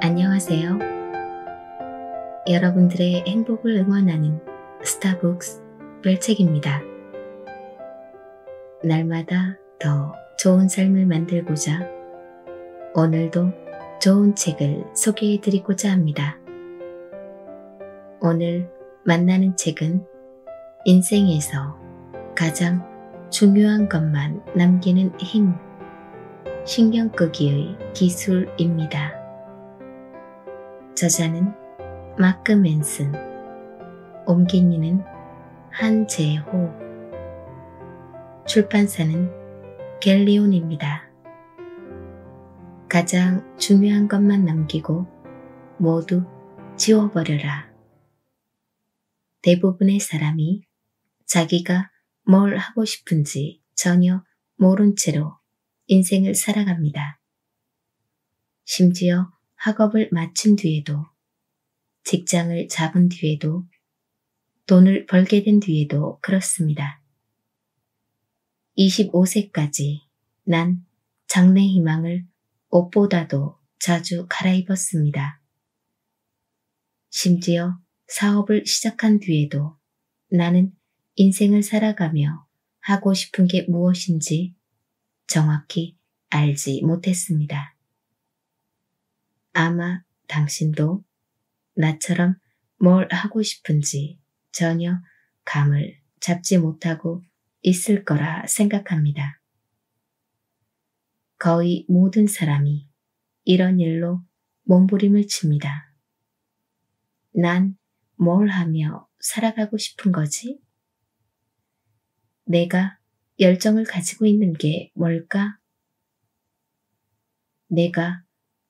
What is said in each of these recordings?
안녕하세요. 여러분들의 행복을 응원하는 스타북스 별책입니다. 날마다 더 좋은 삶을 만들고자 오늘도 좋은 책을 소개해드리고자 합니다. 오늘 만나는 책은 인생에서 가장 중요한 것만 남기는 힘, 신경 끄기의 기술입니다. 저자는 마크 맨슨, 옮긴이는 한재호, 출판사는 갤리온입니다. 가장 중요한 것만 남기고 모두 지워버려라. 대부분의 사람이 자기가 뭘 하고 싶은지 전혀 모른 채로 인생을 살아갑니다. 심지어 학업을 마친 뒤에도, 직장을 잡은 뒤에도, 돈을 벌게 된 뒤에도 그렇습니다. 25세까지 난 장래 희망을 옷보다도 자주 갈아입었습니다. 심지어 사업을 시작한 뒤에도 나는 인생을 살아가며 하고 싶은 게 무엇인지 정확히 알지 못했습니다. 아마 당신도 나처럼 뭘 하고 싶은지 전혀 감을 잡지 못하고 있을 거라 생각합니다. 거의 모든 사람이 이런 일로 몸부림을 칩니다. 난 뭘 하며 살아가고 싶은 거지? 내가 열정을 가지고 있는 게 뭘까? 내가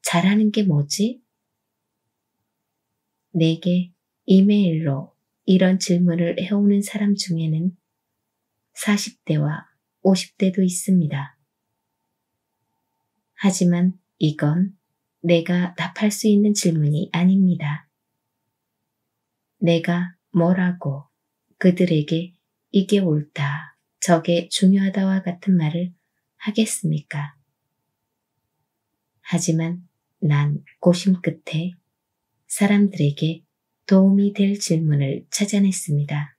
잘하는 게 뭐지? 내게 이메일로 이런 질문을 해오는 사람 중에는 40대와 50대도 있습니다. 하지만 이건 내가 답할 수 있는 질문이 아닙니다. 내가 뭐라고 그들에게 이게 옳다, 저게 중요하다와 같은 말을 하겠습니까? 하지만 난 고심 끝에 사람들에게 도움이 될 질문을 찾아냈습니다.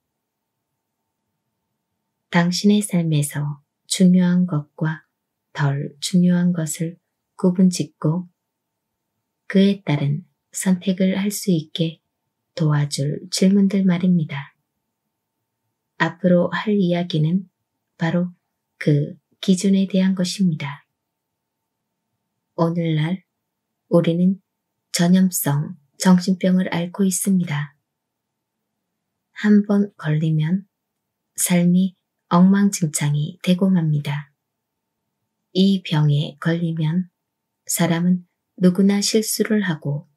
당신의 삶에서 중요한 것과 덜 중요한 것을 구분짓고 그에 따른 선택을 할 수 있게 도와줄 질문들 말입니다. 앞으로 할 이야기는 바로 그 기준에 대한 것입니다. 오늘날 우리는 전염성 정신병을 앓고 있습니다. 한 번 걸리면 삶이 엉망진창이 되고 맙니다. 이 병에 걸리면 사람은 누구나 실수를 하고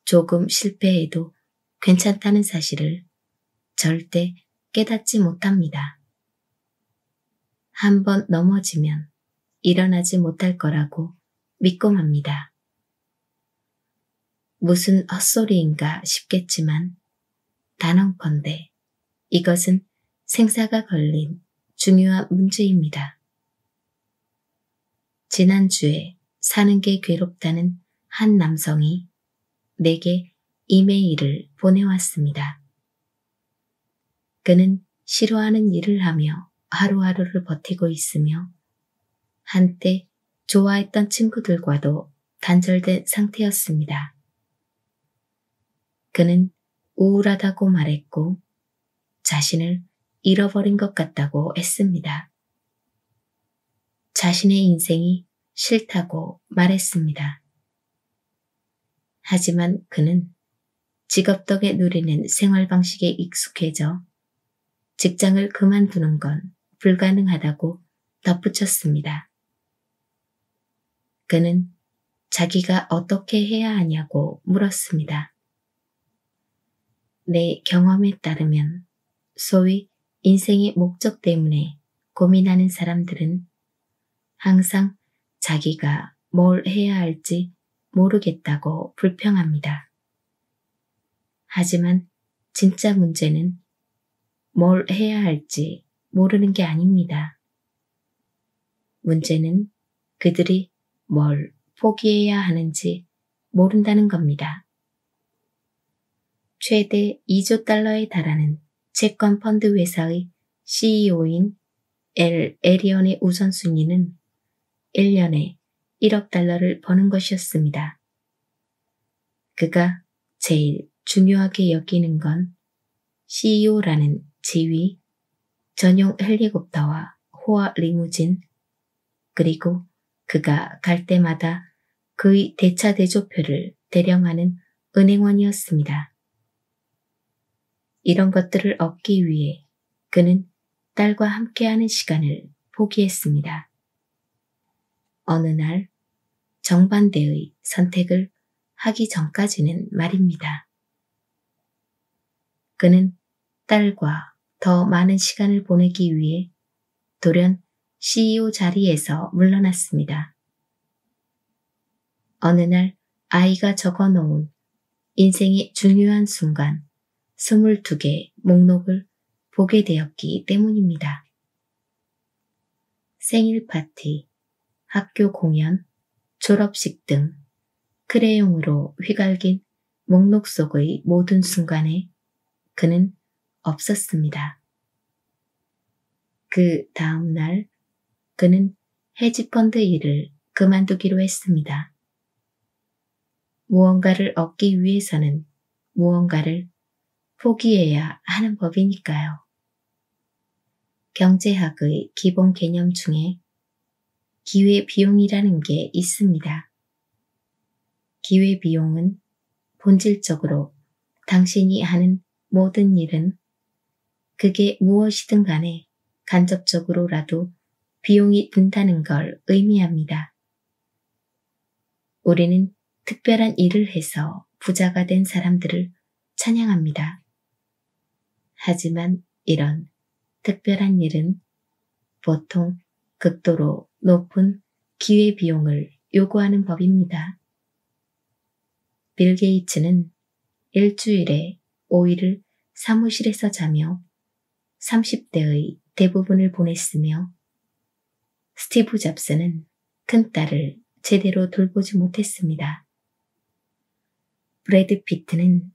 조금 실패해도 괜찮다는 사실을 절대 깨닫지 못합니다. 한 번 넘어지면 일어나지 못할 거라고 믿고 맙니다. 무슨 헛소리인가 싶겠지만 단언컨대 이것은 생사가 걸린 중요한 문제입니다. 지난주에 사는 게 괴롭다는 한 남성이 내게 이메일을 보내왔습니다. 그는 싫어하는 일을 하며 하루하루를 버티고 있으며 한때 좋아했던 친구들과도 단절된 상태였습니다. 그는 우울하다고 말했고 자신을 잃어버린 것 같다고 했습니다. 자신의 인생이 싫다고 말했습니다. 하지만 그는 직업 덕에 누리는 생활 방식에 익숙해져 직장을 그만두는 건 불가능하다고 덧붙였습니다. 그는 자기가 어떻게 해야 하냐고 물었습니다. 내 경험에 따르면 소위 인생의 목적 때문에 고민하는 사람들은 항상 자기가 뭘 해야 할지 모르겠다고 불평합니다. 하지만 진짜 문제는 뭘 해야 할지 모르는 게 아닙니다. 문제는 그들이 뭘 포기해야 하는지 모른다는 겁니다. 최대 2조 달러에 달하는 채권 펀드 회사의 CEO인 엘 에리언의 우선순위는 1년에 1억 달러를 버는 것이었습니다. 그가 제일 중요하게 여기는 건 CEO라는 지위, 전용 헬리콥터와 호화 리무진, 그리고 그가 갈 때마다 그의 대차대조표를 대령하는 은행원이었습니다. 이런 것들을 얻기 위해 그는 딸과 함께하는 시간을 포기했습니다. 어느 날 정반대의 선택을 하기 전까지는 말입니다. 그는 딸과 더 많은 시간을 보내기 위해 돌연 CEO 자리에서 물러났습니다. 어느 날 아이가 적어놓은 인생의 중요한 순간 22개 목록을 보게 되었기 때문입니다. 생일 파티, 학교 공연, 졸업식 등 크레용으로 휘갈긴 목록 속의 모든 순간에 그는 없었습니다. 그 다음 날 그는 헤지펀드 일을 그만두기로 했습니다. 무언가를 얻기 위해서는 무언가를 포기해야 하는 법이니까요. 경제학의 기본 개념 중에 기회비용이라는 게 있습니다. 기회비용은 본질적으로 당신이 하는 모든 일은 그게 무엇이든 간에 간접적으로라도 비용이 든다는 걸 의미합니다. 우리는 특별한 일을 해서 부자가 된 사람들을 찬양합니다. 하지만 이런 특별한 일은 보통 극도로 높은 기회비용을 요구하는 법입니다. 빌 게이츠는 일주일에 5일을 사무실에서 자며 30대의 대부분을 보냈으며 스티브 잡스는 큰딸을 제대로 돌보지 못했습니다. 브래드 피트는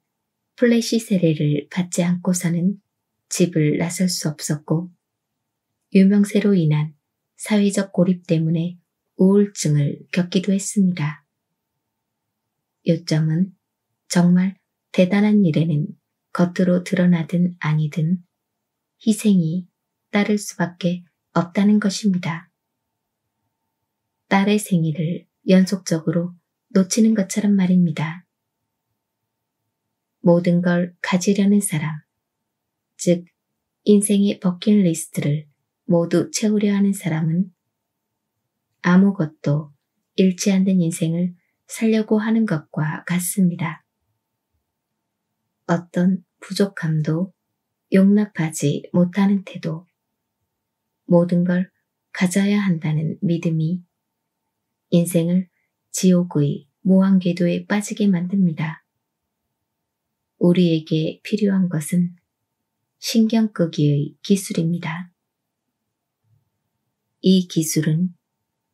플래시 세례를 받지 않고서는 집을 나설 수 없었고 유명세로 인한 사회적 고립 때문에 우울증을 겪기도 했습니다. 요점은 정말 대단한 일에는 겉으로 드러나든 아니든 희생이 따를 수밖에 없다는 것입니다. 딸의 생일을 연속적으로 놓치는 것처럼 말입니다. 모든 걸 가지려는 사람, 즉 인생의 버킷리스트를 모두 채우려 하는 사람은 아무것도 잃지 않는 인생을 살려고 하는 것과 같습니다. 어떤 부족함도 용납하지 못하는 태도, 모든 걸 가져야 한다는 믿음이 인생을 지옥의 무한궤도에 빠지게 만듭니다. 우리에게 필요한 것은 신경 끄기의 기술입니다. 이 기술은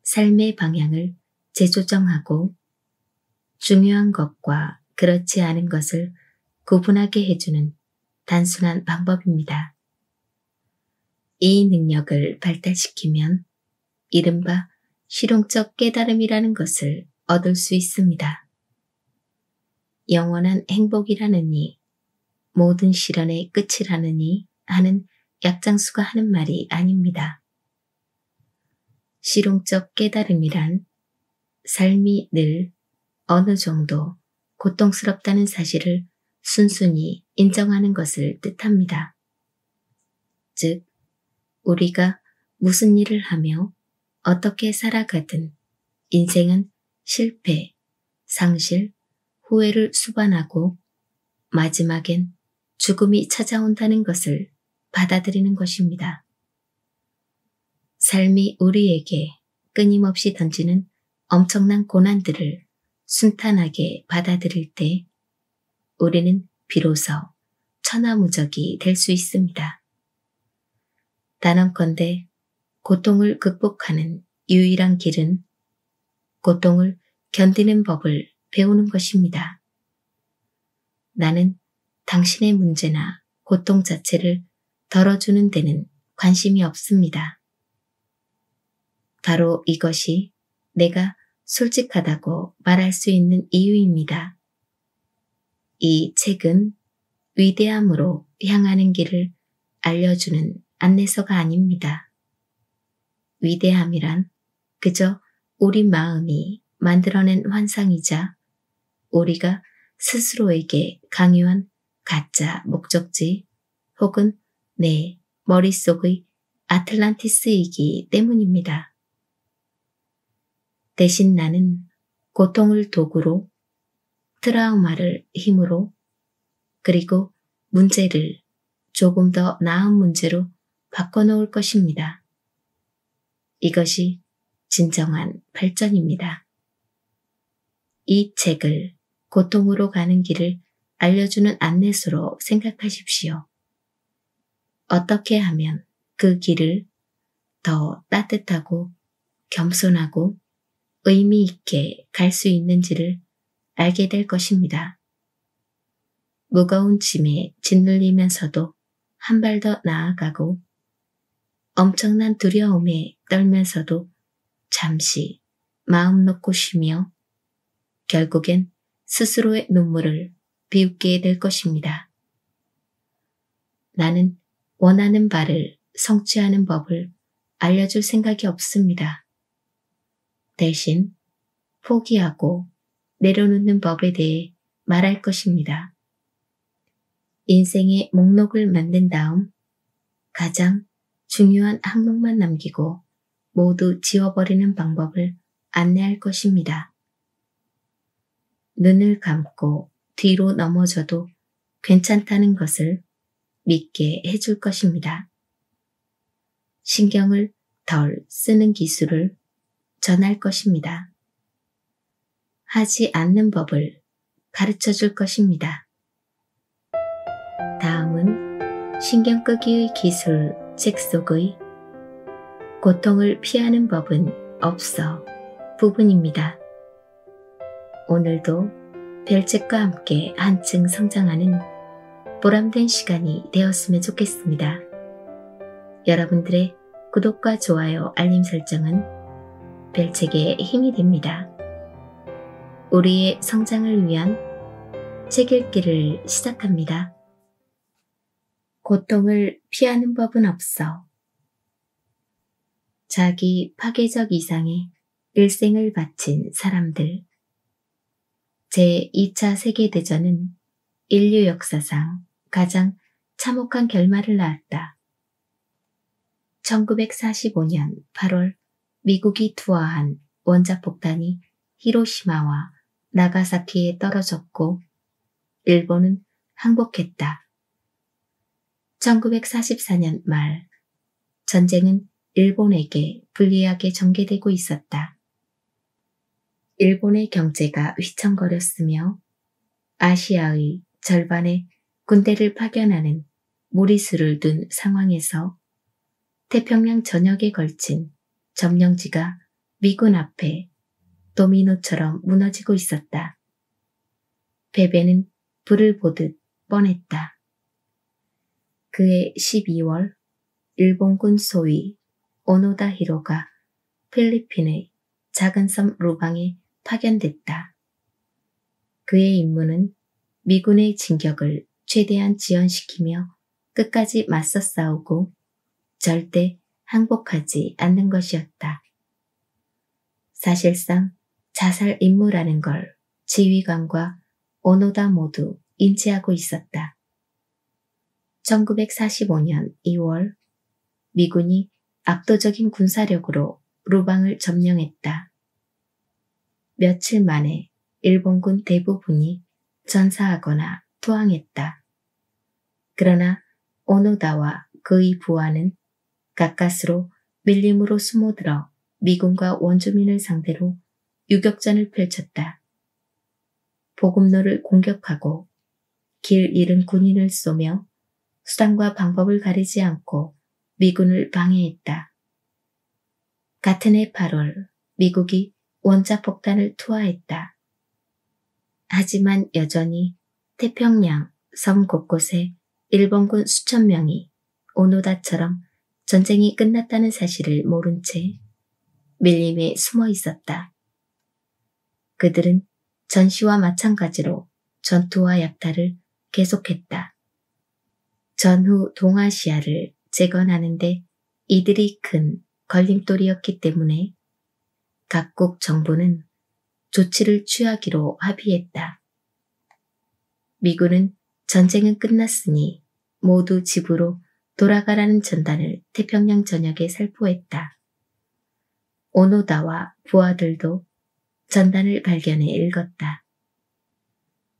삶의 방향을 재조정하고 중요한 것과 그렇지 않은 것을 구분하게 해주는 단순한 방법입니다. 이 능력을 발달시키면 이른바 실용적 깨달음이라는 것을 얻을 수 있습니다. 영원한 행복이라느니 모든 시련의 끝이라느니 하는 약장수가 하는 말이 아닙니다. 실용적 깨달음이란 삶이 늘 어느 정도 고통스럽다는 사실을 순순히 인정하는 것을 뜻합니다. 즉, 우리가 무슨 일을 하며 어떻게 살아가든 인생은 실패, 상실, 후회를 수반하고 마지막엔 죽음이 찾아온다는 것을 받아들이는 것입니다. 삶이 우리에게 끊임없이 던지는 엄청난 고난들을 순탄하게 받아들일 때 우리는 비로소 천하무적이 될 수 있습니다. 단언컨대 고통을 극복하는 유일한 길은 고통을 견디는 법을 배우는 것입니다. 나는 당신의 문제나 고통 자체를 덜어주는 데는 관심이 없습니다. 바로 이것이 내가 솔직하다고 말할 수 있는 이유입니다. 이 책은 위대함으로 향하는 길을 알려주는 안내서가 아닙니다. 위대함이란 그저 우리 마음이 만들어낸 환상이자 우리가 스스로에게 강요한 가짜 목적지 혹은 내 머릿속의 아틀란티스이기 때문입니다. 대신 나는 고통을 도구로, 트라우마를 힘으로, 그리고 문제를 조금 더 나은 문제로 바꿔놓을 것입니다. 이것이 진정한 발전입니다. 이 책을 고통으로 가는 길을 알려주는 안내서로 생각하십시오. 어떻게 하면 그 길을 더 따뜻하고 겸손하고 의미 있게 갈 수 있는지를 알게 될 것입니다. 무거운 짐에 짓눌리면서도 한 발 더 나아가고 엄청난 두려움에 떨면서도 잠시 마음 놓고 쉬며 결국엔 스스로의 눈물을 비웃게 될 것입니다. 나는 원하는 바를 성취하는 법을 알려줄 생각이 없습니다. 대신 포기하고 내려놓는 법에 대해 말할 것입니다. 인생의 목록을 만든 다음 가장 중요한 항목만 남기고 모두 지워버리는 방법을 안내할 것입니다. 눈을 감고 뒤로 넘어져도 괜찮다는 것을 믿게 해줄 것입니다. 신경을 덜 쓰는 기술을 전할 것입니다. 하지 않는 법을 가르쳐 줄 것입니다. 다음은 신경 끄기의 기술 책 속의 고통을 피하는 법은 없어 부분입니다. 오늘도 별책과 함께 한층 성장하는 보람된 시간이 되었으면 좋겠습니다. 여러분들의 구독과 좋아요, 알림 설정은 별책의 힘이 됩니다. 우리의 성장을 위한 책 읽기를 시작합니다. 고통을 피하는 법은 없어. 자기 파괴적 이상에 일생을 바친 사람들. 제2차 세계대전은 인류 역사상 가장 참혹한 결말을 낳았다. 1945년 8월 미국이 투하한 원자폭탄이 히로시마와 나가사키에 떨어졌고 일본은 항복했다. 1944년 말 전쟁은 일본에게 불리하게 전개되고 있었다. 일본의 경제가 휘청거렸으며 아시아의 절반에 군대를 파견하는 무리수를 둔 상황에서 태평양 전역에 걸친 점령지가 미군 앞에 도미노처럼 무너지고 있었다. 패배는 불을 보듯 뻔했다. 그해 12월 일본군 소위 오노다 히로가 필리핀의 작은 섬 루방에 파견됐다. 그의 임무는 미군의 진격을 최대한 지연시키며 끝까지 맞서 싸우고 절대 항복하지 않는 것이었다. 사실상 자살 임무라는 걸 지휘관과 오노다 모두 인지하고 있었다. 1945년 2월 미군이 압도적인 군사력으로 루방을 점령했다. 며칠 만에 일본군 대부분이 전사하거나 투항했다. 그러나 오노다와 그의 부하는 가까스로 밀림으로 숨어들어 미군과 원주민을 상대로 유격전을 펼쳤다. 보급로를 공격하고 길 잃은 군인을 쏘며 수단과 방법을 가리지 않고 미군을 방해했다. 같은 해 8월 미국이 원자폭탄을 투하했다. 하지만 여전히 태평양 섬 곳곳에 일본군 수천 명이 오노다처럼 전쟁이 끝났다는 사실을 모른 채 밀림에 숨어 있었다. 그들은 전시와 마찬가지로 전투와 약탈을 계속했다. 전후 동아시아를 재건하는데 이들이 큰 걸림돌이었기 때문에 각국 정부는 조치를 취하기로 합의했다. 미군은 전쟁은 끝났으니 모두 집으로 돌아가라는 전단을 태평양 전역에 살포했다. 오노다와 부하들도 전단을 발견해 읽었다.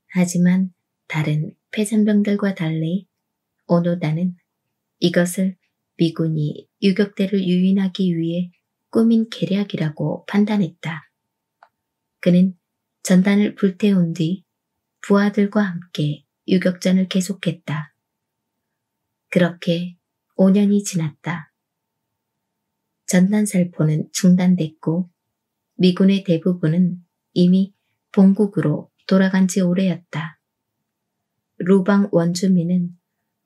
하지만 다른 패잔병들과 달리 오노다는 이것을 미군이 유격대를 유인하기 위해 꾸민 계략이라고 판단했다. 그는 전단을 불태운 뒤 부하들과 함께 유격전을 계속했다. 그렇게 5년이 지났다. 전단 살포는 중단됐고 미군의 대부분은 이미 본국으로 돌아간 지 오래였다. 루방 원주민은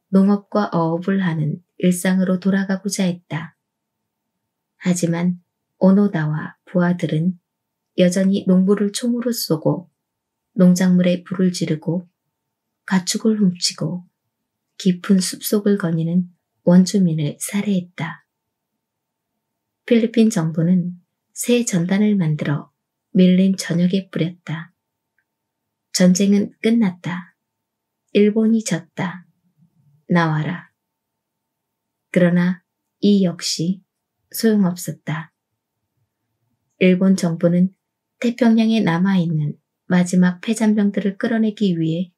농업과 어업을 하는 일상으로 돌아가고자 했다. 하지만 오노다와 부하들은 여전히 농부를 총으로 쏘고 농작물에 불을 지르고 가축을 훔치고 깊은 숲속을 거니는 원주민을 살해했다. 필리핀 정부는 새 전단을 만들어 밀림 전역에 뿌렸다. 전쟁은 끝났다. 일본이 졌다. 나와라. 그러나 이 역시 소용없었다. 일본 정부는 태평양에 남아있는 마지막 패잔병들을 끌어내기 위해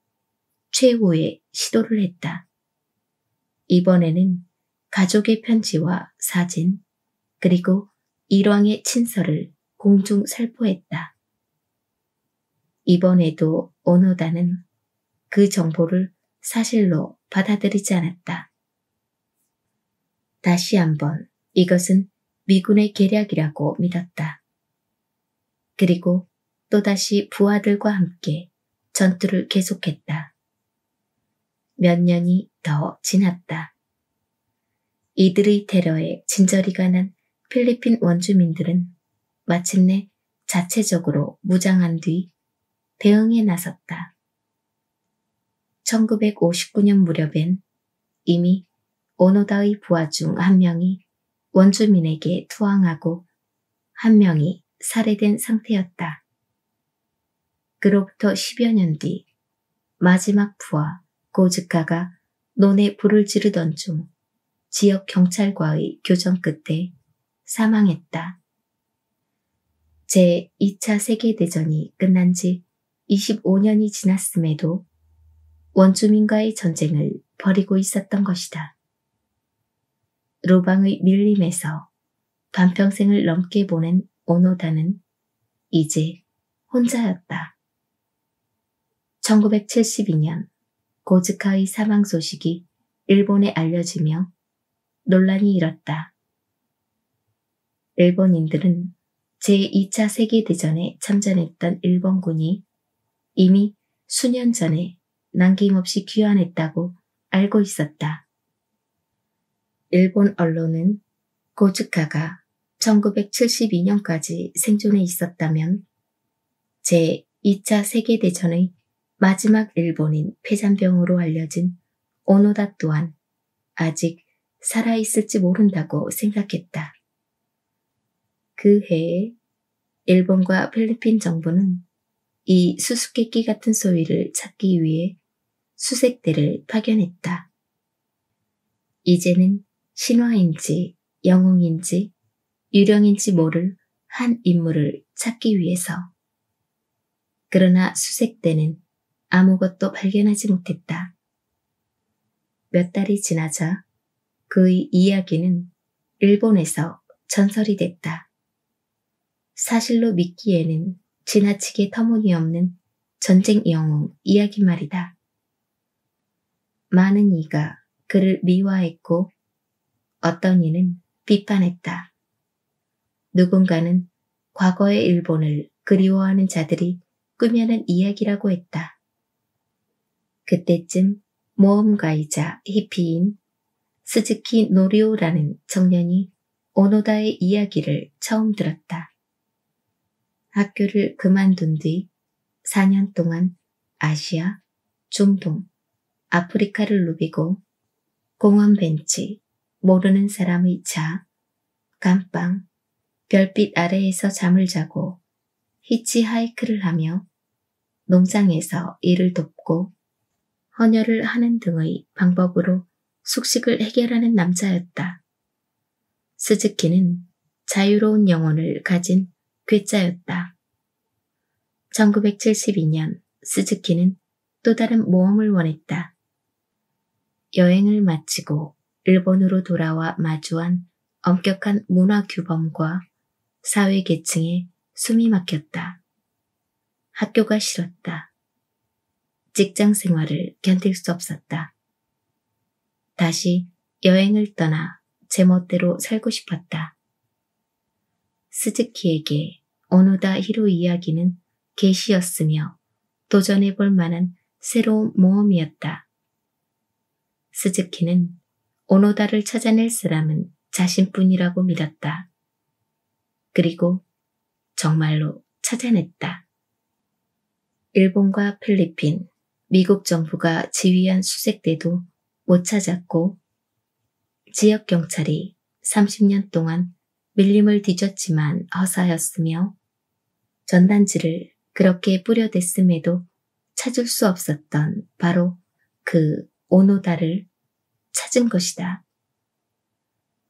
최후의 시도를 했다. 이번에는 가족의 편지와 사진, 그리고 일왕의 친서를 공중 살포했다. 이번에도 오노다는 그 정보를 사실로 받아들이지 않았다. 다시 한번 이것은 미군의 계략이라고 믿었다. 그리고 또다시 부하들과 함께 전투를 계속했다. 몇 년이 더 지났다. 이들의 테러에 진저리가 난 필리핀 원주민들은 마침내 자체적으로 무장한 뒤 대응에 나섰다. 1959년 무렵엔 이미 오노다의 부하 중 한 명이 원주민에게 투항하고 한 명이 살해된 상태였다. 그로부터 10여 년 뒤 마지막 부하 고즈카가 논에 불을 지르던 중 지역 경찰과의 교전 끝에 사망했다. 제2차 세계대전이 끝난 지 25년이 지났음에도 원주민과의 전쟁을 벌이고 있었던 것이다. 루방의 밀림에서 반평생을 넘게 보낸 오노다는 이제 혼자였다. 1972년 고즈카의 사망 소식이 일본에 알려지며 논란이 일었다. 일본인들은 제2차 세계대전에 참전했던 일본군이 이미 수년 전에 남김없이 귀환했다고 알고 있었다. 일본 언론은 고즈카가 1972년까지 생존해 있었다면 제2차 세계대전의 마지막 일본인 패잔병으로 알려진 오노다 또한 아직 살아있을지 모른다고 생각했다. 그 해에 일본과 필리핀 정부는 이 수수께끼 같은 소위를 찾기 위해 수색대를 파견했다. 이제는 신화인지 영웅인지 유령인지 모를 한 인물을 찾기 위해서. 그러나 수색대는 아무것도 발견하지 못했다. 몇 달이 지나자 그의 이야기는 일본에서 전설이 됐다. 사실로 믿기에는 지나치게 터무니없는 전쟁 영웅 이야기 말이다. 많은 이가 그를 미화했고 어떤 이는 비판했다. 누군가는 과거의 일본을 그리워하는 자들이 꾸며낸 이야기라고 했다. 그때쯤 모험가이자 히피인 스즈키 노리오라는 청년이 오노다의 이야기를 처음 들었다. 학교를 그만둔 뒤 4년 동안 아시아, 중동, 아프리카를 누비고 공원 벤치, 모르는 사람의 차, 감방, 별빛 아래에서 잠을 자고 히치하이크를 하며 농장에서 일을 돕고 헌혈을 하는 등의 방법으로 숙식을 해결하는 남자였다. 스즈키는 자유로운 영혼을 가진 괴짜였다. 1972년 스즈키는 또 다른 모험을 원했다. 여행을 마치고 일본으로 돌아와 마주한 엄격한 문화 규범과 사회 계층에 숨이 막혔다. 학교가 싫었다. 직장 생활을 견딜 수 없었다. 다시 여행을 떠나 제멋대로 살고 싶었다. 스즈키에게 오노다 히로 이야기는 계시였으며 도전해볼 만한 새로운 모험이었다. 스즈키는 오노다를 찾아낼 사람은 자신뿐이라고 믿었다. 그리고 정말로 찾아냈다. 일본과 필리핀, 미국 정부가 지휘한 수색대도 못 찾았고 지역 경찰이 30년 동안 밀림을 뒤졌지만 허사였으며 전단지를 그렇게 뿌려댔음에도 찾을 수 없었던 바로 그 오노다를 찾은 것이다.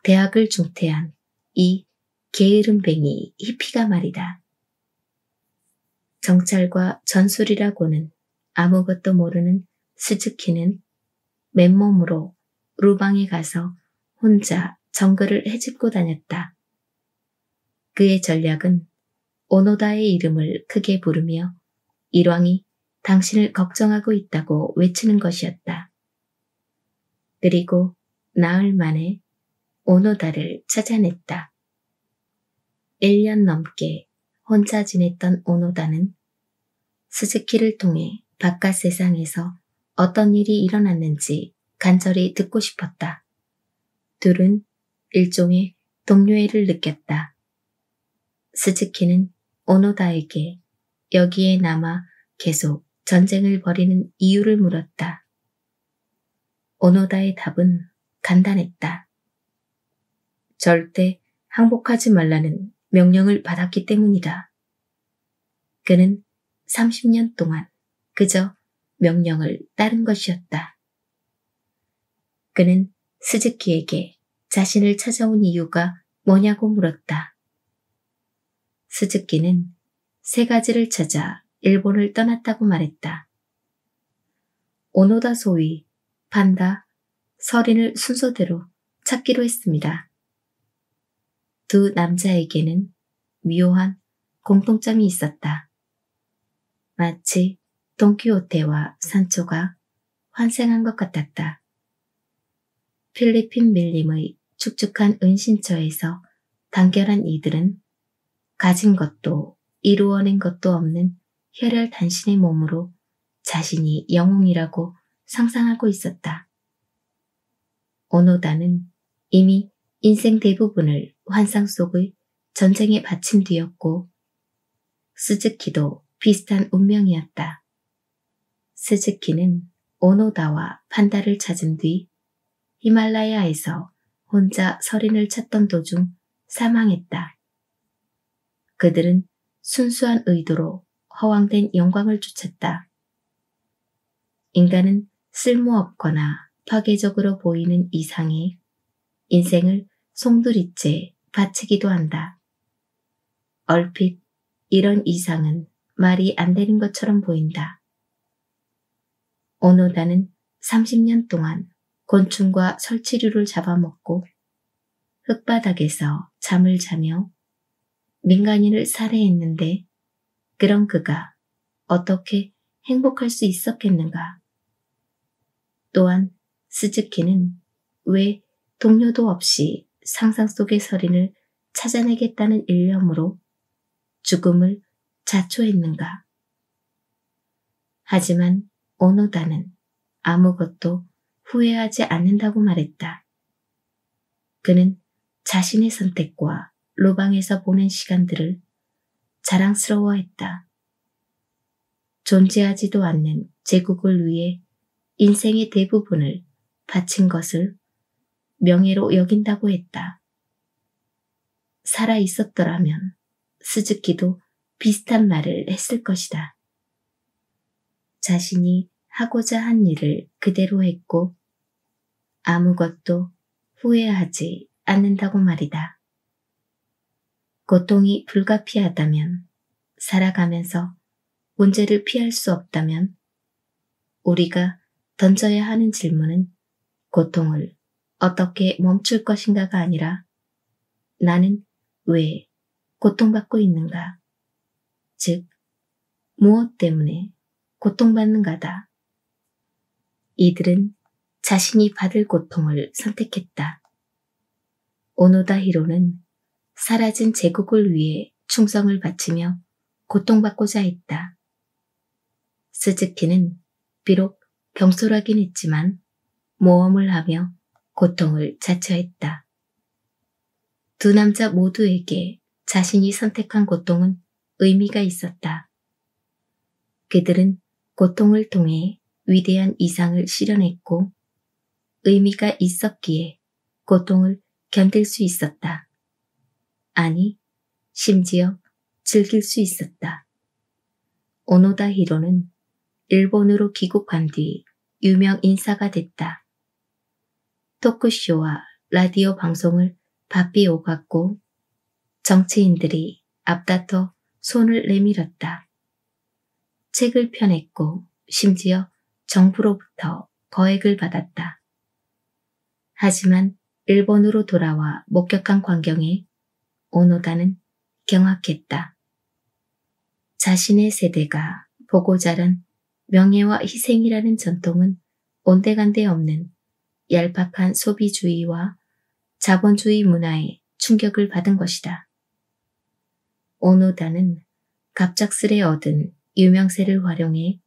대학을 중퇴한 이 게으름뱅이 히피가 말이다. 정찰과 전술이라고는 아무것도 모르는 스즈키는 맨몸으로 루방에 가서 혼자 정글을 헤집고 다녔다. 그의 전략은 오노다의 이름을 크게 부르며 일왕이 당신을 걱정하고 있다고 외치는 것이었다. 그리고 나흘 만에 오노다를 찾아냈다. 1년 넘게 혼자 지냈던 오노다는 스즈키를 통해 바깥 세상에서 어떤 일이 일어났는지 간절히 듣고 싶었다. 둘은 일종의 동료애를 느꼈다. 스즈키는 오노다에게 여기에 남아 계속 전쟁을 벌이는 이유를 물었다. 오노다의 답은 간단했다. 절대 항복하지 말라는 명령을 받았기 때문이다. 그는 30년 동안 그저 명령을 따른 것이었다. 그는 스즈키에게 자신을 찾아온 이유가 뭐냐고 물었다. 스즈키는 3가지를 찾아 일본을 떠났다고 말했다. 오노다 소위 판다, 서린을 순서대로 찾기로 했습니다. 두 남자에게는 묘한 공통점이 있었다. 마치 돈키호테와 산초가 환생한 것 같았다. 필리핀 밀림의 축축한 은신처에서 단결한 이들은 가진 것도 이루어낸 것도 없는 혈혈단신의 몸으로 자신이 영웅이라고 상상하고 있었다. 오노다는 이미 인생 대부분을 환상 속의 전쟁에 바친 뒤였고 스즈키도 비슷한 운명이었다. 스즈키는 오노다와 판다를 찾은 뒤 히말라야에서 혼자 서린을 찾던 도중 사망했다. 그들은 순수한 의도로 허황된 영광을 쫓았다. 인간은 쓸모없거나 파괴적으로 보이는 이상에 인생을 송두리째 바치기도 한다. 얼핏 이런 이상은 말이 안 되는 것처럼 보인다. 오노다는 30년 동안 곤충과 설치류를 잡아먹고 흙바닥에서 잠을 자며 민간인을 살해했는데 그런 그가 어떻게 행복할 수 있었겠는가? 또한 스즈키는 왜 동료도 없이 상상 속의 서린을 찾아내겠다는 일념으로 죽음을 자초했는가? 하지만 오노다는 아무것도 후회하지 않는다고 말했다. 그는 자신의 선택과 로방에서 보낸 시간들을 자랑스러워했다. 존재하지도 않는 제국을 위해 인생의 대부분을 바친 것을 명예로 여긴다고 했다. 살아 있었더라면 스즈키도 비슷한 말을 했을 것이다. 자신이 하고자 한 일을 그대로 했고 아무것도 후회하지 않는다고 말이다. 고통이 불가피하다면, 살아가면서 문제를 피할 수 없다면 우리가 던져야 하는 질문은 고통을 어떻게 멈출 것인가가 아니라 나는 왜 고통받고 있는가? 즉, 무엇 때문에 고통받는가다. 이들은 자신이 받을 고통을 선택했다. 오노다 히로는 사라진 제국을 위해 충성을 바치며 고통받고자 했다. 스즈키는 비록 경솔하긴 했지만 모험을 하며 고통을 자처했다. 두 남자 모두에게 자신이 선택한 고통은 의미가 있었다. 그들은 고통을 통해 위대한 이상을 실현했고 의미가 있었기에 고통을 견딜 수 있었다. 아니, 심지어 즐길 수 있었다. 오노다 히로는 일본으로 귀국한 뒤 유명 인사가 됐다. 토크쇼와 라디오 방송을 바삐 오갔고 정치인들이 앞다퉈 손을 내밀었다. 책을 펴냈고 심지어 정부로부터 거액을 받았다. 하지만 일본으로 돌아와 목격한 광경에 오노다는 경악했다. 자신의 세대가 보고 자란 명예와 희생이라는 전통은 온데간데 없는 얄팍한 소비주의와 자본주의 문화에 충격을 받은 것이다. 오노다는 갑작스레 얻은 유명세를 활용해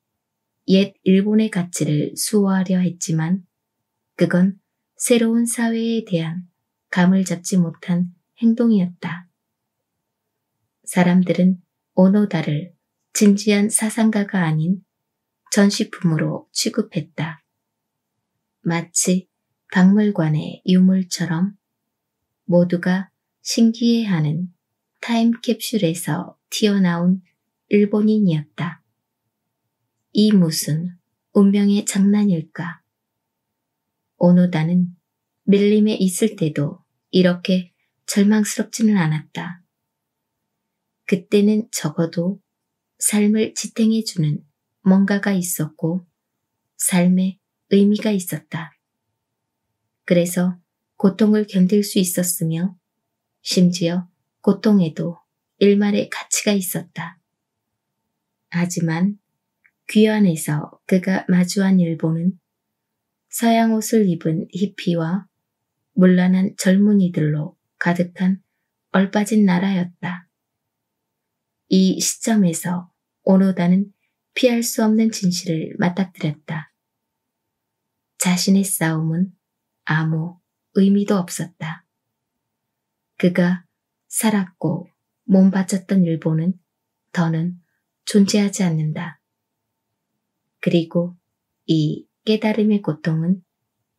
옛 일본의 가치를 수호하려 했지만 그건 새로운 사회에 대한 감을 잡지 못한 행동이었다. 사람들은 오노다를 진지한 사상가가 아닌 전시품으로 취급했다. 마치 박물관의 유물처럼 모두가 신기해하는 타임캡슐에서 튀어나온 일본인이었다. 이 무슨 운명의 장난일까? 오노다는 밀림에 있을 때도 이렇게 절망스럽지는 않았다. 그때는 적어도 삶을 지탱해주는 뭔가가 있었고 삶에 의미가 있었다. 그래서 고통을 견딜 수 있었으며 심지어 고통에도 일말의 가치가 있었다. 하지만 귀환에서 그가 마주한 일본은 서양 옷을 입은 히피와 문란한 젊은이들로 가득한 얼빠진 나라였다. 이 시점에서 오노다는 피할 수 없는 진실을 맞닥뜨렸다. 자신의 싸움은 아무 의미도 없었다. 그가 살았고 몸 바쳤던 일본은 더는 존재하지 않는다. 그리고 이 깨달음의 고통은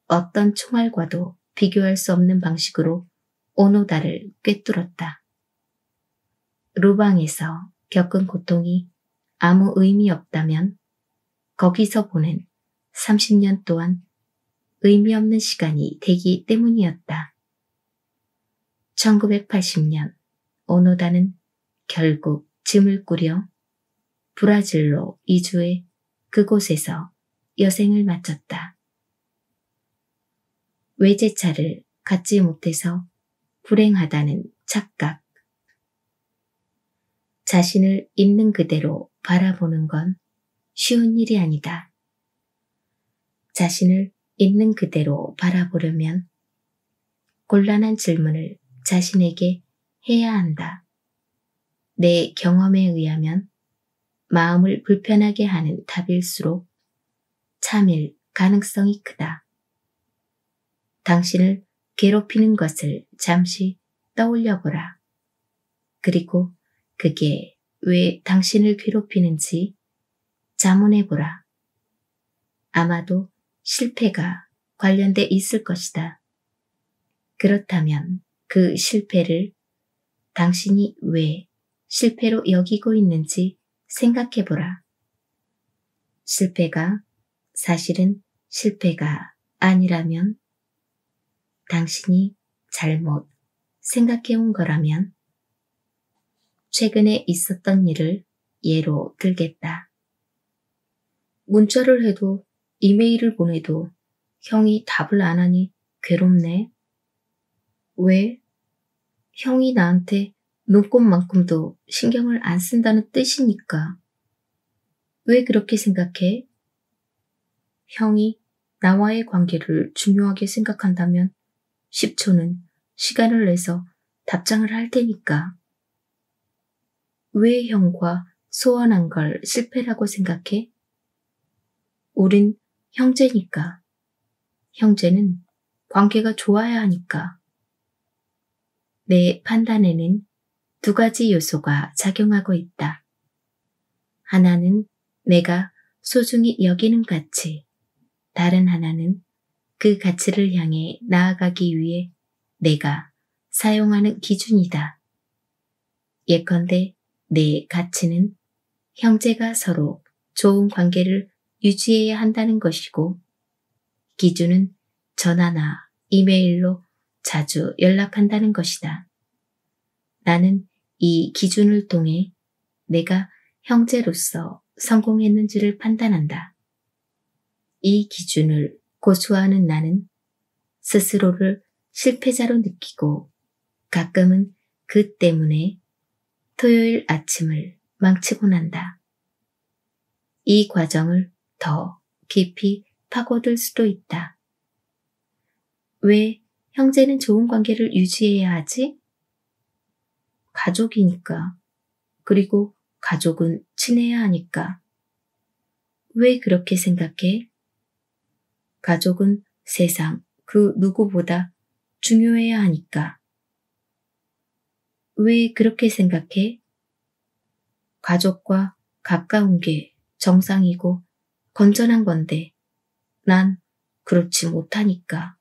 어떤 총알과도 비교할 수 없는 방식으로 오노다를 꿰뚫었다. 루방에서 겪은 고통이 아무 의미 없다면 거기서 보낸 30년 동안 의미 없는 시간이 되기 때문이었다. 1980년 오노다는 결국 짐을 꾸려 브라질로 이주해 그곳에서 여생을 마쳤다. 외제차를 갖지 못해서 불행하다는 착각. 자신을 있는 그대로 바라보는 건 쉬운 일이 아니다. 자신을 있는 그대로 바라보려면 곤란한 질문을 자신에게 해야 한다. 내 경험에 의하면 마음을 불편하게 하는 답일수록 참일 가능성이 크다. 당신을 괴롭히는 것을 잠시 떠올려보라. 그리고 그게 왜 당신을 괴롭히는지 자문해보라. 아마도 실패가 관련돼 있을 것이다. 그렇다면 그 실패를 당신이 왜 실패로 여기고 있는지 생각해보라. 실패가 사실은 실패가 아니라면, 당신이 잘못 생각해온 거라면, 최근에 있었던 일을 예로 들겠다. 문자를 해도 이메일을 보내도 형이 답을 안 하니 괴롭네. 왜? 형이 나한테 눈곱만큼도 신경을 안 쓴다는 뜻이니까. 왜 그렇게 생각해? 형이 나와의 관계를 중요하게 생각한다면 10초는 시간을 내서 답장을 할 테니까. 왜 형과 소원한 걸 실패라고 생각해? 우린 형제니까. 형제는 관계가 좋아야 하니까. 내 판단에는 두 가지 요소가 작용하고 있다. 하나는 내가 소중히 여기는 가치, 다른 하나는 그 가치를 향해 나아가기 위해 내가 사용하는 기준이다. 예컨대 내 가치는 형제가 서로 좋은 관계를 유지해야 한다는 것이고, 기준은 전화나 이메일로 자주 연락한다는 것이다. 나는 이 기준을 통해 내가 형제로서 성공했는지를 판단한다. 이 기준을 고수하는 나는 스스로를 실패자로 느끼고 가끔은 그 때문에 토요일 아침을 망치곤 한다. 이 과정을 더 깊이 파고들 수도 있다. 왜 형제는 좋은 관계를 유지해야 하지? 가족이니까. 그리고 가족은 친해야 하니까. 왜 그렇게 생각해? 가족은 세상 그 누구보다 중요해야 하니까. 왜 그렇게 생각해? 가족과 가까운 게 정상이고 건전한 건데 난 그렇지 못하니까.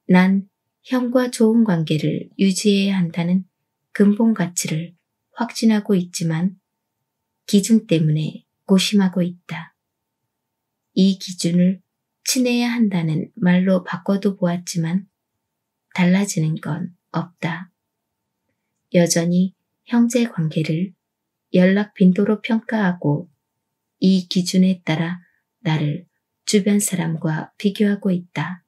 난 형과 좋은 관계를 유지해야 한다는 근본 가치를 확신하고 있지만 기준 때문에 고심하고 있다. 이 기준을 친해야 한다는 말로 바꿔도 보았지만 달라지는 건 없다. 여전히 형제 관계를 연락 빈도로 평가하고 이 기준에 따라 나를 주변 사람과 비교하고 있다.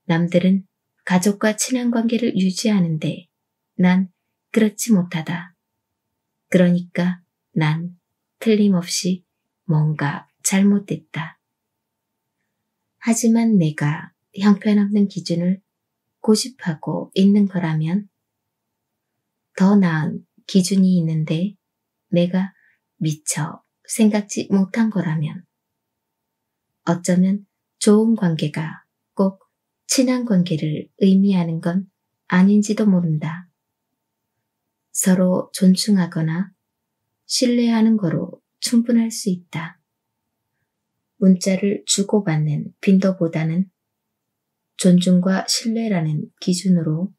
남들은 가족과 친한 관계를 유지하는데 난 그렇지 못하다. 그러니까 난 틀림없이 뭔가 잘못됐다. 하지만 내가 형편없는 기준을 고집하고 있는 거라면, 더 나은 기준이 있는데 내가 미처 생각지 못한 거라면, 어쩌면 좋은 관계가 꼭 친한 관계를 의미하는 건 아닌지도 모른다. 서로 존중하거나 신뢰하는 거로 충분할 수 있다. 문자를 주고받는 빈도보다는 존중과 신뢰라는 기준으로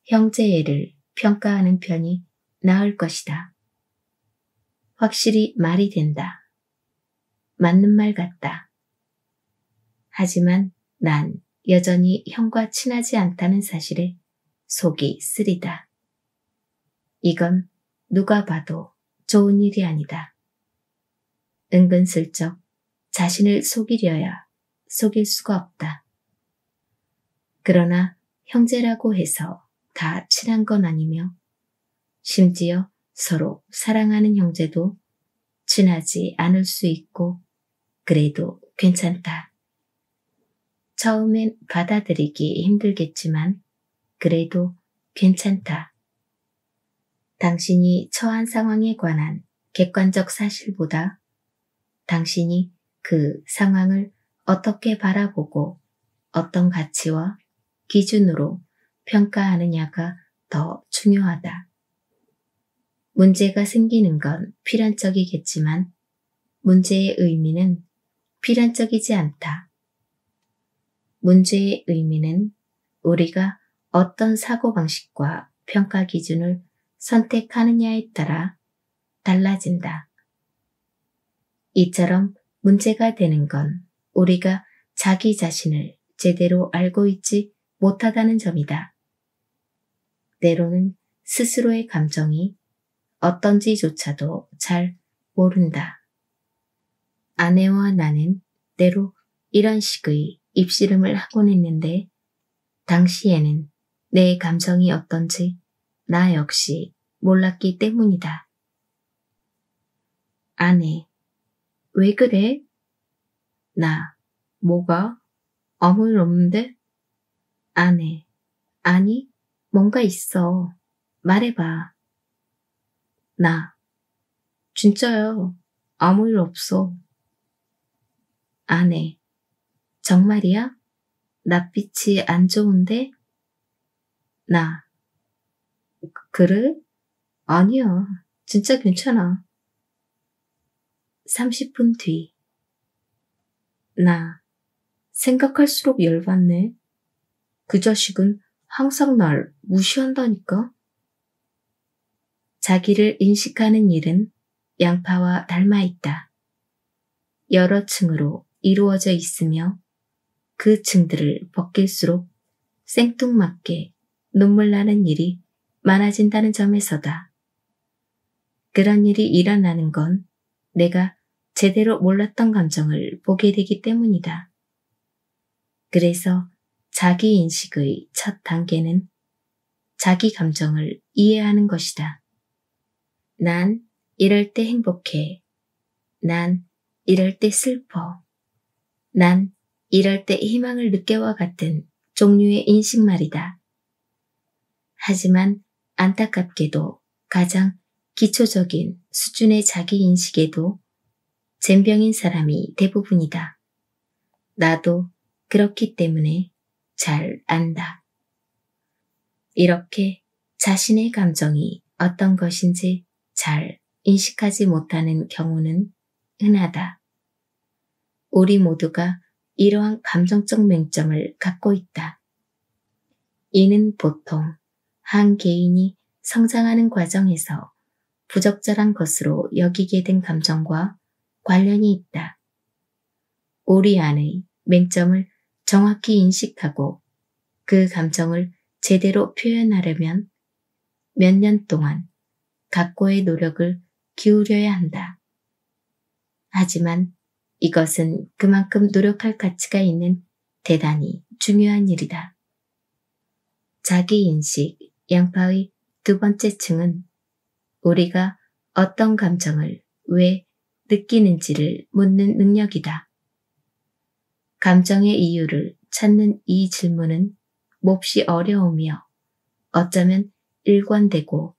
형제애를 평가하는 편이 나을 것이다. 확실히 말이 된다. 맞는 말 같다. 하지만 난 여전히 형과 친하지 않다는 사실에 속이 쓰리다. 이건 누가 봐도 좋은 일이 아니다. 은근슬쩍 자신을 속이려야 속일 수가 없다. 그러나 형제라고 해서 다 친한 건 아니며, 심지어 서로 사랑하는 형제도 친하지 않을 수 있고, 그래도 괜찮다. 처음엔 받아들이기 힘들겠지만 그래도 괜찮다. 당신이 처한 상황에 관한 객관적 사실보다 당신이 그 상황을 어떻게 바라보고 어떤 가치와 기준으로 평가하느냐가 더 중요하다. 문제가 생기는 건 필연적이겠지만 문제의 의미는 필연적이지 않다. 문제의 의미는 우리가 어떤 사고방식과 평가 기준을 선택하느냐에 따라 달라진다. 이처럼 문제가 되는 건 우리가 자기 자신을 제대로 알고 있지 못하다는 점이다. 때로는 스스로의 감정이 어떤지조차도 잘 모른다. 아내와 나는 때로 이런 식의 입씨름을 하곤 했는데 당시에는 내 감정이 어떤지 나 역시 몰랐기 때문이다. 아내, 왜 그래? 나, 뭐가? 아무 일 없는데? 아내, 아니, 뭔가 있어. 말해봐. 나, 진짜요. 아무 일 없어. 아내, 정말이야? 낯빛이 안 좋은데? 나, 그래? 아니야. 진짜 괜찮아. 30분 뒤. 나, 생각할수록 열받네. 그 자식은 항상 날 무시한다니까? 자기를 인식하는 일은 양파와 닮아 있다. 여러 층으로 이루어져 있으며 그 층들을 벗길수록 생뚱맞게 눈물 나는 일이 많아진다는 점에서다. 그런 일이 일어나는 건 내가 제대로 몰랐던 감정을 보게 되기 때문이다. 그래서 자기 인식의 첫 단계는 자기 감정을 이해하는 것이다. 난 이럴 때 행복해. 난 이럴 때 슬퍼. 난 이럴 때 희망을 느껴와 같은 종류의 인식 말이다. 하지만 안타깝게도 가장 기초적인 수준의 자기 인식에도 젬병인 사람이 대부분이다. 나도 그렇기 때문에 잘 안다. 이렇게 자신의 감정이 어떤 것인지 잘 인식하지 못하는 경우는 흔하다. 우리 모두가 이러한 감정적 맹점을 갖고 있다. 이는 보통 한 개인이 성장하는 과정에서 부적절한 것으로 여기게 된 감정과 관련이 있다. 우리 안의 맹점을 정확히 인식하고 그 감정을 제대로 표현하려면 몇 년 동안 각고의 노력을 기울여야 한다. 하지만 이것은 그만큼 노력할 가치가 있는 대단히 중요한 일이다. 자기인식, 양파의 두 번째 층은 우리가 어떤 감정을 왜 느끼는지를 묻는 능력이다. 감정의 이유를 찾는 이 질문은 몹시 어려우며 어쩌면 일관되고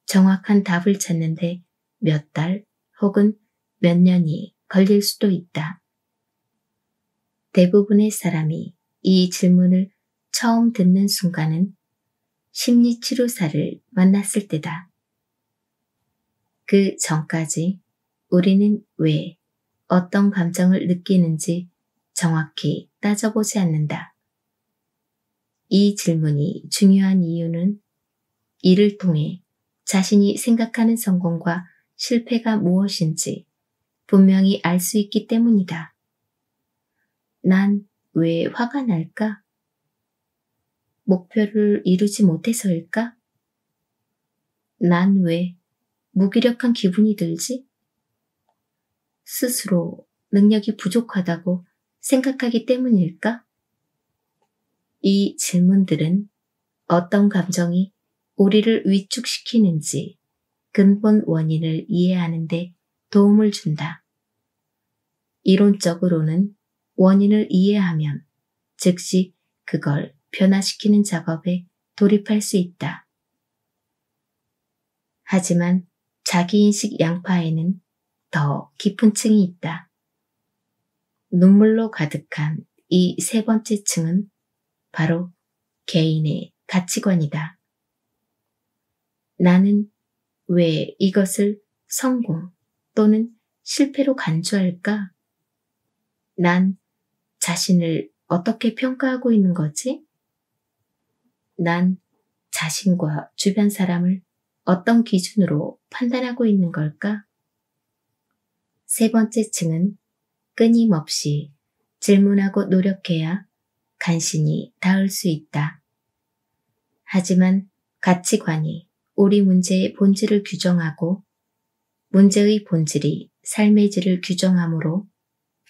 정확한 답을 찾는데 몇 달 혹은 몇 년이 걸릴 수도 있다. 대부분의 사람이 이 질문을 처음 듣는 순간은 심리치료사를 만났을 때다. 그 전까지 우리는 왜 어떤 감정을 느끼는지 정확히 따져보지 않는다. 이 질문이 중요한 이유는 이를 통해 자신이 생각하는 성공과 실패가 무엇인지 분명히 알 수 있기 때문이다. 난 왜 화가 날까? 목표를 이루지 못해서일까? 난 왜 무기력한 기분이 들지? 스스로 능력이 부족하다고 생각하기 때문일까? 이 질문들은 어떤 감정이 우리를 위축시키는지 근본 원인을 이해하는 데 도움을 준다. 이론적으로는 원인을 이해하면 즉시 그걸 변화시키는 작업에 돌입할 수 있다. 하지만 자기인식 양파에는 더 깊은 층이 있다. 눈물로 가득한 이 세 번째 층은 바로 개인의 가치관이다. 나는 왜 이것을 성공 또는 실패로 간주할까? 난 자신을 어떻게 평가하고 있는 거지? 난 자신과 주변 사람을 어떤 기준으로 판단하고 있는 걸까? 세 번째 층은 끊임없이 질문하고 노력해야 간신히 닿을 수 있다. 하지만 가치관이 우리 문제의 본질을 규정하고 문제의 본질이 삶의 질을 규정하므로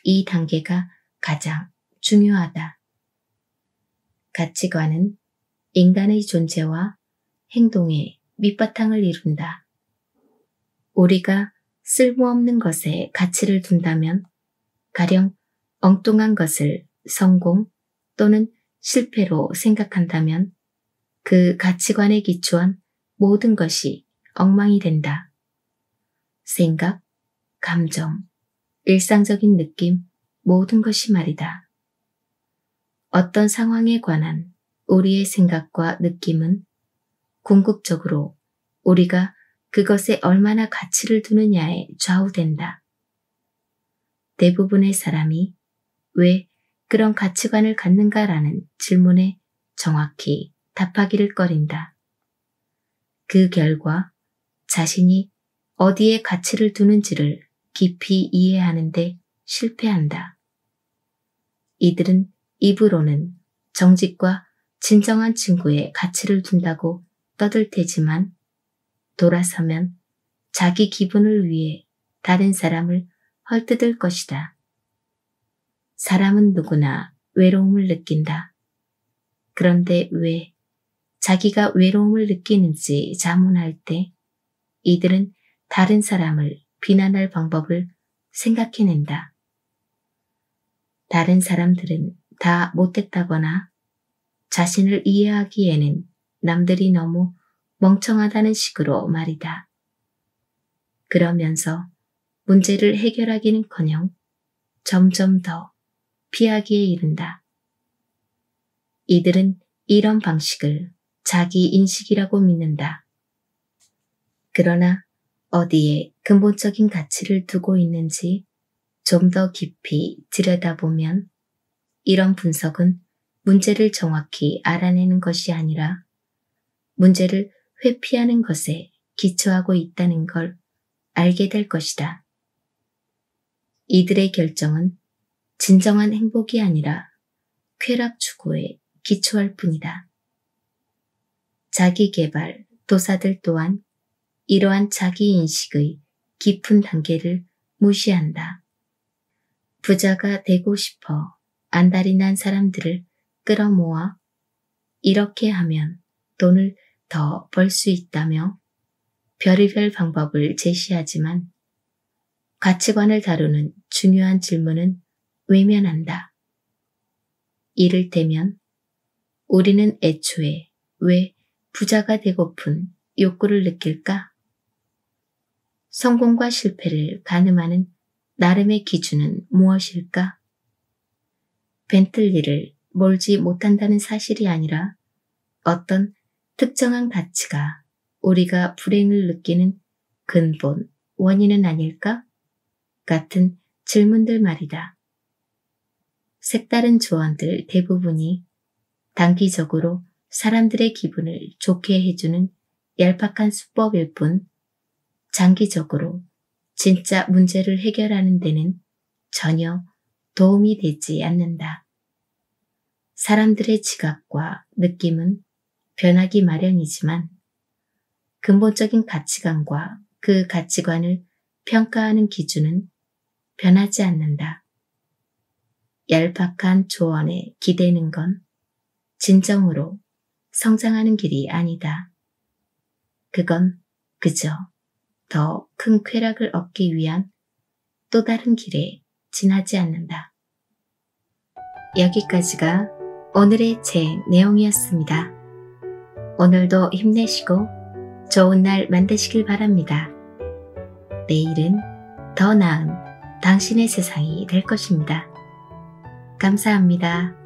이 단계가 가장 중요하다. 가치관은 인간의 존재와 행동의 밑바탕을 이룬다. 우리가 쓸모없는 것에 가치를 둔다면 가령 엉뚱한 것을 성공 또는 실패로 생각한다면 그 가치관에 기초한 모든 것이 엉망이 된다. 생각, 감정, 일상적인 느낌, 모든 것이 말이다. 어떤 상황에 관한 우리의 생각과 느낌은 궁극적으로 우리가 그것에 얼마나 가치를 두느냐에 좌우된다. 대부분의 사람이 왜 그런 가치관을 갖는가라는 질문에 정확히 답하기를 꺼린다. 그 결과 자신이 어디에 가치를 두는지를 깊이 이해하는데 실패한다. 이들은 입으로는 정직과 진정한 친구의 가치를 둔다고 떠들 테지만 돌아서면 자기 기분을 위해 다른 사람을 헐뜯을 것이다. 사람은 누구나 외로움을 느낀다. 그런데 왜 자기가 외로움을 느끼는지 자문할 때 이들은 다른 사람을 비난할 방법을 생각해낸다. 다른 사람들은 다 못됐다거나 자신을 이해하기에는 남들이 너무 멍청하다는 식으로 말이다. 그러면서 문제를 해결하기는커녕 점점 더 피하기에 이른다. 이들은 이런 방식을 자기 인식이라고 믿는다. 그러나 어디에 근본적인 가치를 두고 있는지 좀 더 깊이 들여다보면 이런 분석은 문제를 정확히 알아내는 것이 아니라 문제를 회피하는 것에 기초하고 있다는 걸 알게 될 것이다. 이들의 결정은 진정한 행복이 아니라 쾌락 추구에 기초할 뿐이다. 자기개발 도사들 또한 이러한 자기인식의 깊은 단계를 무시한다. 부자가 되고 싶어 안달이 난 사람들을 끌어모아 이렇게 하면 돈을 더 벌 수 있다며 별의별 방법을 제시하지만 가치관을 다루는 중요한 질문은 외면한다. 이를테면 우리는 애초에 왜 부자가 되고픈 욕구를 느낄까? 성공과 실패를 가늠하는 나름의 기준은 무엇일까? 벤틀리를 몰지 못한다는 사실이 아니라 어떤 특정한 가치가 우리가 불행을 느끼는 근본 원인은 아닐까? 같은 질문들 말이다. 색다른 조언들 대부분이 단기적으로 사람들의 기분을 좋게 해주는 얄팍한 수법일 뿐 장기적으로 진짜 문제를 해결하는 데는 전혀 도움이 되지 않는다. 사람들의 지각과 느낌은 변하기 마련이지만 근본적인 가치관과 그 가치관을 평가하는 기준은 변하지 않는다. 얄팍한 조언에 기대는 건 진정으로 성장하는 길이 아니다. 그건 그저 더 큰 쾌락을 얻기 위한 또 다른 길에 지나지 않는다. 여기까지가 오늘의 제 내용이었습니다. 오늘도 힘내시고 좋은 날 만드시길 바랍니다. 내일은 더 나은 당신의 세상이 될 것입니다. 감사합니다.